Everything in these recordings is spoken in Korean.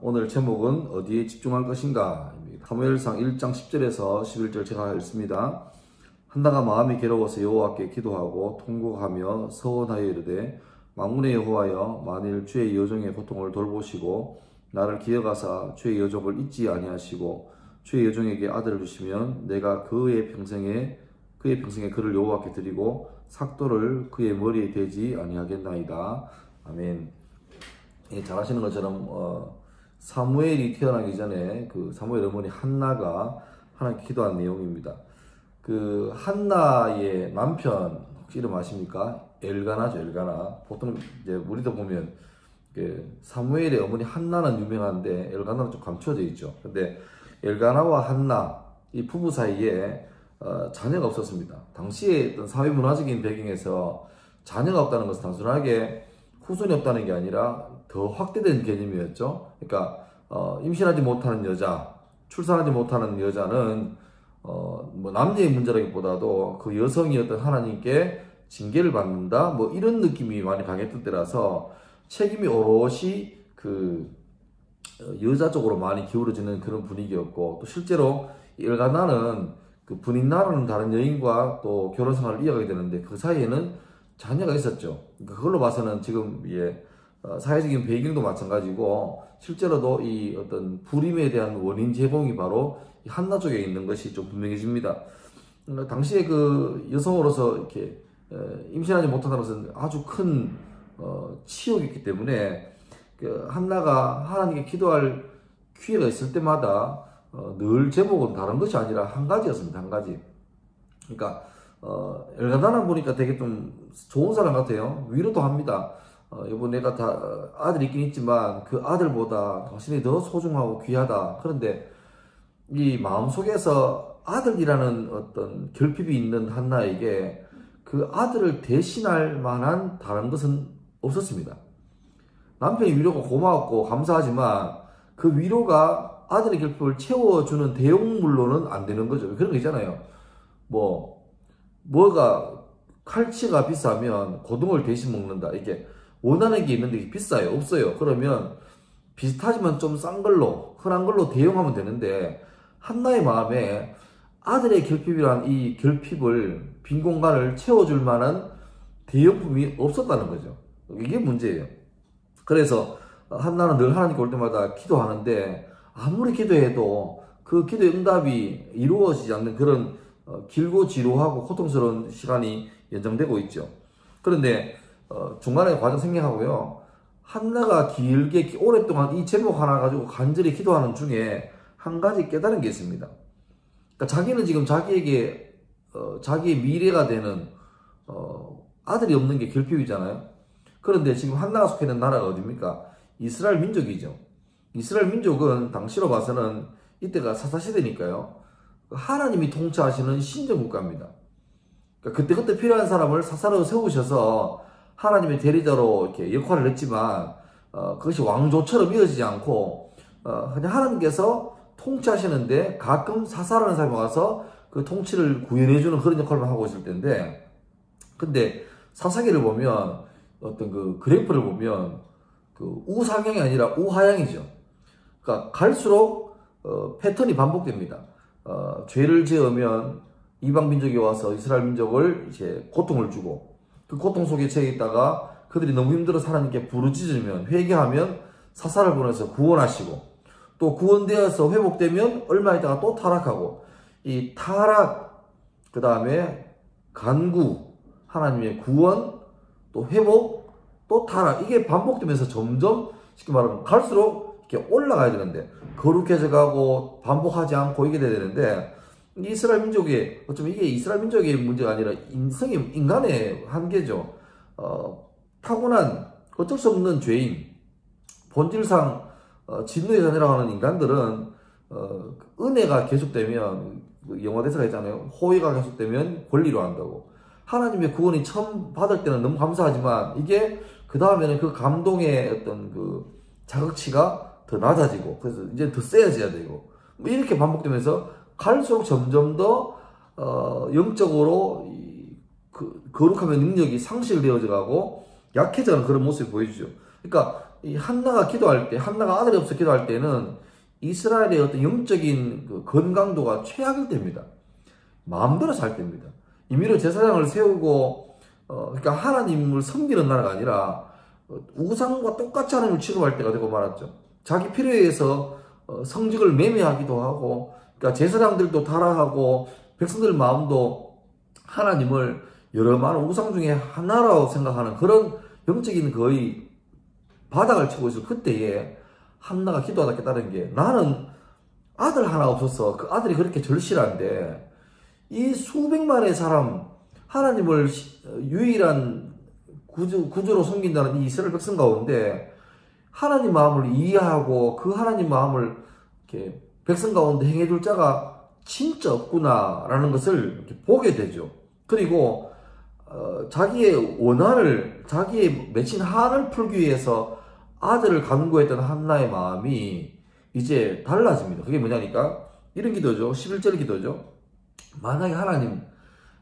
오늘 제목은 어디에 집중할 것인가? 사무엘상 1장 10절에서 11절 제가 읽습니다. 한나가 마음이 괴로워서 여호와께 기도하고 통곡하며 서원하여 이르되 만군의 여호와여, 만일 주의 여종의 고통을 돌보시고 나를 기억하사 주의 여종을 잊지 아니하시고 주의 여종에게 아들을 주시면 내가 그의 평생에 그를 여호와께 드리고 삭도를 그의 머리에 대지 아니하겠나이다. 아멘. 잘 아시는 것처럼 사무엘이 태어나기 전에 그 사무엘 어머니 한나가 하나님께 기도한 내용입니다. 그 한나의 남편 혹시 이름 아십니까? 엘가나죠, 엘가나. 보통 이제 우리도 보면 그 사무엘의 어머니 한나는 유명한데 엘가나는 좀 감춰져 있죠. 근데 엘가나와 한나 이 부부 사이에 자녀가 없었습니다. 당시에 어떤 사회 문화적인 배경에서 자녀가 없다는 것은 단순하게 후손이 없다는 게 아니라 더 확대된 개념이었죠. 그러니까 임신하지 못하는 여자, 출산하지 못하는 여자는 뭐 남녀의 문제라기보다도 그 여성이 어떤 하나님께 징계를 받는다, 뭐 이런 느낌이 많이 강했던 때라서 책임이 오롯이 그 여자 쪽으로 많이 기울어지는 그런 분위기였고, 또 실제로 엘가나는 그 분인 나라는 다른 여인과 또 결혼 생활을 이어가게 되는데 그 사이에는 자녀가 있었죠. 그걸로 봐서는 지금 사회적인 배경도 마찬가지고 실제로도 이 어떤 불임에 대한 원인 제공이 바로 한나 쪽에 있는 것이 좀 분명해집니다. 당시에 그 여성으로서 이렇게 임신하지 못한다는 것은 아주 큰 치욕이었기 때문에 그 한나가 하나님께 기도할 기회가 있을 때마다 늘 제목은 다른 것이 아니라 한 가지였습니다. 한 가지. 그러니까 엘가나나 보니까 되게 좀 좋은 사람 같아요. 위로도 합니다. 여보, 내가 다 아들이 있긴 있지만 그 아들보다 당신이 더 소중하고 귀하다. 그런데 이 마음속에서 아들이라는 어떤 결핍이 있는 한나에게 그 아들을 대신할 만한 다른 것은 없었습니다. 남편의 위로가 고마웠고 감사하지만 그 위로가 아들의 결핍을 채워주는 대용물로는 안 되는 거죠. 그런 거 있잖아요. 뭐가 칼치가 비싸면 고등어를 대신 먹는다. 이게 원하는 게 있는데 비싸요? 없어요? 그러면 비슷하지만 좀 싼 걸로, 흔한 걸로 대용하면 되는데 한나의 마음에 아들의 결핍이란 이 결핍을, 빈 공간을 채워줄 만한 대용품이 없었다는 거죠. 이게 문제예요. 그래서 한나는 늘 하나님께 올 때마다 기도하는데 아무리 기도해도 그 기도의 응답이 이루어지지 않는 그런 길고 지루하고 고통스러운 시간이 연장되고 있죠. 그런데 중간에 과정 생략하고요. 한나가 길게 오랫동안 이 제목 하나 가지고 간절히 기도하는 중에 한 가지 깨달은 게 있습니다. 그러니까 자기는 지금 자기에게 자기의 미래가 되는 아들이 없는 게 결핍이잖아요. 그런데 지금 한나가 속해 있는 나라가 어디입니까? 이스라엘 민족이죠. 이스라엘 민족은 당시로 봐서는 이때가 사사시대니까요. 하나님이 통치하시는 신정국가입니다. 그러니까 그때그때 필요한 사람을 사사로 세우셔서 하나님의 대리자로 이렇게 역할을 했지만 그것이 왕조처럼 이어지지 않고 그냥 하나님께서 통치하시는데 가끔 사사라는 사람이 와서 그 통치를 구현해주는 그런 역할만 하고 있을 텐데, 근데 사사기를 보면 어떤 그 그래프를 보면 그 우상향이 아니라 우하향이죠. 그러니까 갈수록 패턴이 반복됩니다. 죄를 지으면 이방 민족이 와서 이스라엘 민족을 이제 고통을 주고, 그 고통 속에 처해 있다가 그들이 너무 힘들어서 하나님께 부르짖으면, 회개하면 사사를 보내서 구원하시고, 또 구원되어서 회복되면 얼마 있다가 또 타락하고, 이 타락, 그 다음에 간구, 하나님의 구원, 또 회복, 또 타락, 이게 반복되면서 점점 쉽게 말하면 갈수록 이렇게 올라가야 되는데, 거룩해져 가고 반복하지 않고 이게 돼야 되는데, 이스라엘 민족의, 어쩌면 이게 이스라엘 민족의 문제가 아니라 인간의 한계죠. 타고난 어쩔 수 없는 죄인, 본질상 진노의 자녀라고 하는 인간들은 은혜가 계속되면, 영화 대사가 있잖아요. 호의가 계속되면 권리로 한다고. 하나님의 구원이 처음 받을 때는 너무 감사하지만 이게 그 다음에는 그 감동의 어떤 그 자극치가 더 낮아지고, 그래서 이제 더 세져야 되고, 뭐 이렇게 반복되면서 갈수록 점점 더 영적으로 거룩함의 능력이 상실되어져 가고 약해져가는 그런 모습을 보여주죠. 그러니까 이 한나가 기도할 때, 한나가 아들이 없어 기도할 때는 이스라엘의 어떤 영적인 그 건강도가 최악일 때입니다. 마음대로 살 때입니다. 임의로 제사장을 세우고, 그러니까 하나님을 섬기는 나라가 아니라 우상과 똑같이 하나님을 취급할 때가 되고 말았죠. 자기 필요에 의해서 성직을 매매하기도 하고, 그러니까 제사장들도 타락하고 백성들 마음도 하나님을 여러 많은 우상 중에 하나라고 생각하는 그런 영적인 거의 바닥을 치고 있을 그때에 한나가 기도하다 깨달은 게, 나는 아들 하나 없어서 그 아들이 그렇게 절실한데 이 수백만의 사람, 하나님을 유일한 구주로 섬긴다는 이 이스라엘 백성 가운데 하나님 마음을 이해하고 그 하나님 마음을 이렇게 백성 가운데 행해줄 자가 진짜 없구나라는 것을 이렇게 보게 되죠. 그리고 자기의 원한을, 자기의 맺힌 한을 풀기 위해서 아들을 간구했던 한나의 마음이 이제 달라집니다. 그게 뭐냐니까 이런 기도죠. 11절 기도죠. 만약에 하나님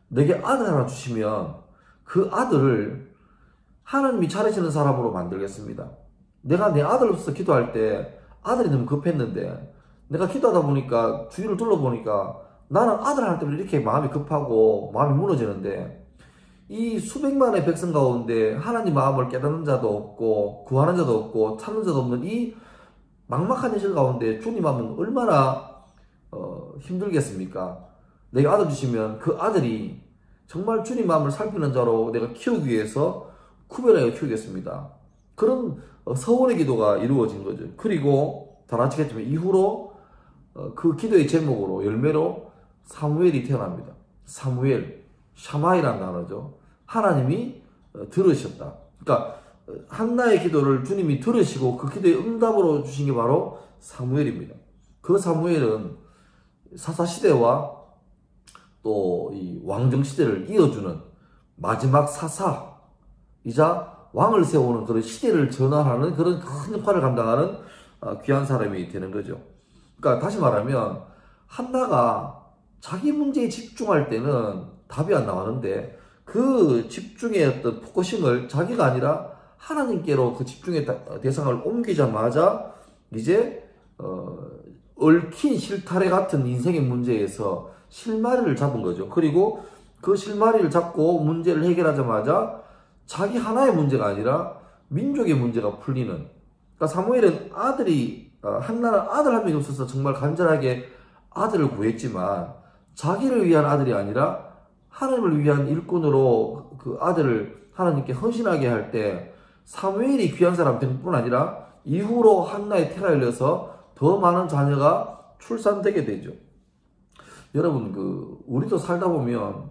내게 아들 하나 주시면 그 아들을 하나님이 차리시는 사람으로 만들겠습니다. 내가 내 아들 없어서 기도할 때 아들이 너무 급했는데 내가 기도하다 보니까 주위를 둘러보니까 나는 아들 하나 때문에 이렇게 마음이 급하고 마음이 무너지는데 이 수백만의 백성 가운데 하나님 마음을 깨닫는 자도 없고 구하는 자도 없고 찾는 자도 없는 이 막막한 현실 가운데 주님 하면 얼마나 힘들겠습니까? 내게 아들 주시면 그 아들이 정말 주님 마음을 살피는 자로 내가 키우기 위해서 구별하여 키우겠습니다. 그런 서원의 기도가 이루어진 거죠. 그리고 다 아시겠지만 이후로 그 기도의 제목으로 열매로 사무엘이 태어납니다. 사무엘, 샤마이라는 단어죠. 하나님이 들으셨다. 그러니까 한나의 기도를 주님이 들으시고 그 기도의 응답으로 주신 게 바로 사무엘입니다. 그 사무엘은 사사시대와 또 이 왕정시대를 이어주는 마지막 사사이자 왕을 세우는 그런 시대를 전환하는 그런 큰 역할을 감당하는 귀한 사람이 되는 거죠. 그러니까 다시 말하면 한나가 자기 문제에 집중할 때는 답이 안 나왔는데 그 집중의 어떤 포커싱을 자기가 아니라 하나님께로 그 집중의 대상을 옮기자마자 이제 얽힌 실타래 같은 인생의 문제에서 실마리를 잡은 거죠. 그리고 그 실마리를 잡고 문제를 해결하자마자 자기 하나의 문제가 아니라 민족의 문제가 풀리는. 그러니까 사무엘은 한나는 아들 한 명이 없어서 정말 간절하게 아들을 구했지만 자기를 위한 아들이 아니라 하나님을 위한 일꾼으로 그 아들을 하나님께 헌신하게 할 때 사무엘이 귀한 사람 된 뿐 아니라 이후로 한나의 태가 열려서 더 많은 자녀가 출산되게 되죠. 여러분, 우리도 살다 보면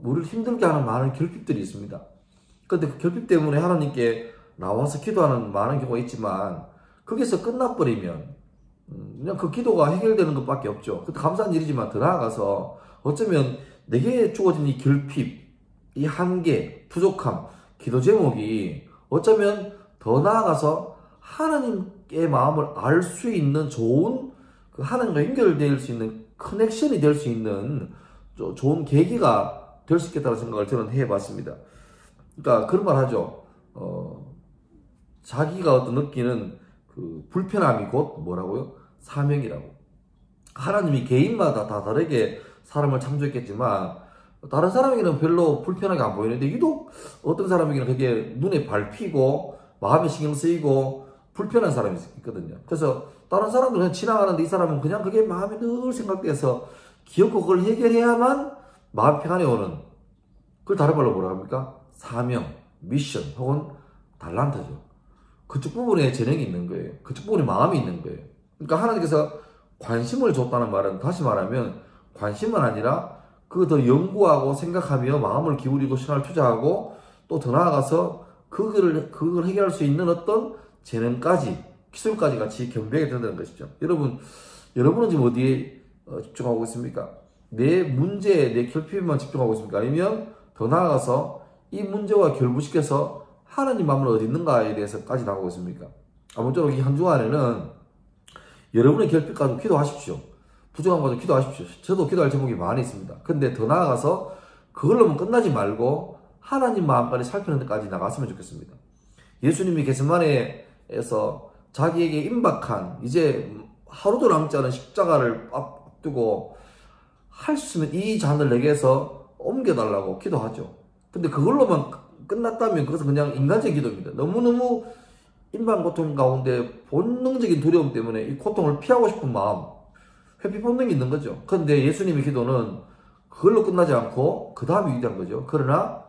우리를 힘들게 하는 많은 결핍들이 있습니다. 그런데 그 결핍 때문에 하나님께 나와서 기도하는 많은 경우가 있지만 거기서 끝나버리면 그냥 그 기도가 해결되는 것밖에 없죠. 그것도 감사한 일이지만 더 나아가서 어쩌면 내게 주어진 이 결핍, 이 한계, 부족함, 기도 제목이 어쩌면 더 나아가서 하나님의 마음을 알 수 있는 좋은 그 하나님과 연결될 수 있는 커넥션이 될 수 있는 좋은 계기가 될 수 있겠다는 생각을 저는 해봤습니다. 그러니까 그런 말 하죠. 자기가 어떤 느끼는 그 불편함이 곧 뭐라고요? 사명이라고. 하나님이 개인마다 다 다르게 사람을 창조했겠지만 다른 사람에게는 별로 불편하게 안 보이는데 유독 어떤 사람에게는 그게 눈에 밟히고 마음에 신경 쓰이고 불편한 사람이 있거든요. 그래서 다른 사람들은 그냥 지나가는데 이 사람은 그냥 그게 마음에 늘 생각돼서 기억고 그걸 해결해야만 마음 평안이 오는, 그걸 다른 말로 뭐라 합니까? 사명, 미션 혹은 달란트죠. 그쪽 부분에 재능이 있는 거예요. 그쪽 부분에 마음이 있는 거예요. 그러니까 하나님께서 관심을 줬다는 말은 다시 말하면 관심은 아니라 그거 더 연구하고 생각하며 마음을 기울이고 시간을 투자하고 또 더 나아가서 그걸 해결할 수 있는 어떤 재능까지, 기술까지 같이 겸비하게 된다는 것이죠. 여러분은 지금 어디에 집중하고 있습니까? 내 문제에, 내 결핍에만 집중하고 있습니까? 아니면 더 나아가서 이 문제와 결부시켜서 하나님 마음은 어디 있는가에 대해서까지 나가고 있습니까? 아무쪼록 이 한 주간에는 여러분의 결핍 가지고 기도하십시오. 부족한 거 가지고 기도하십시오. 저도 기도할 제목이 많이 있습니다. 근데 더 나아가서 그걸로만 끝나지 말고 하나님 마음까지 살피는 데까지 나갔으면 좋겠습니다. 예수님이 겟세마네 교회에서 자기에게 임박한 이제 하루도 남지 않은 십자가를 앞두고 할 수 있으면 이 잔을 내게서 옮겨달라고 기도하죠. 근데 그걸로만 끝났다면 그것은 그냥 인간적인 기도입니다. 너무너무 임박 고통 가운데 본능적인 두려움 때문에 이 고통을 피하고 싶은 마음, 회피 본능이 있는 거죠. 그런데 예수님의 기도는 그걸로 끝나지 않고 그 다음이 위대한 거죠. 그러나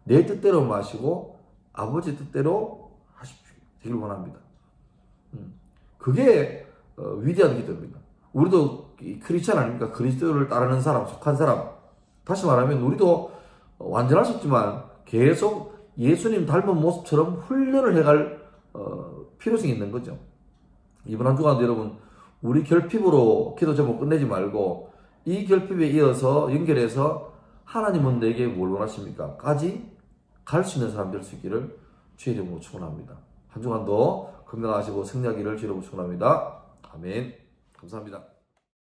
내 뜻대로 마시고 아버지 뜻대로 하십시오. 되길 원합니다. 그게 위대한 기도입니다. 우리도 크리스찬 아닙니까? 그리스도를 따르는 사람, 속한 사람. 다시 말하면 우리도 완전할 수 없지만 계속 예수님 닮은 모습처럼 훈련을 해갈 필요성이 있는 거죠. 이번 한 주간도 여러분 우리 결핍으로 기도 제목 끝내지 말고 이 결핍에 이어서 연결해서 하나님은 내게 뭘 원하십니까? 까지 갈 수 있는 사람 될 수 있기를 주의 이름으로 축원합니다. 한 주간도 건강하시고 승리하기를 주의 이름으로 축원합니다. 아멘. 감사합니다.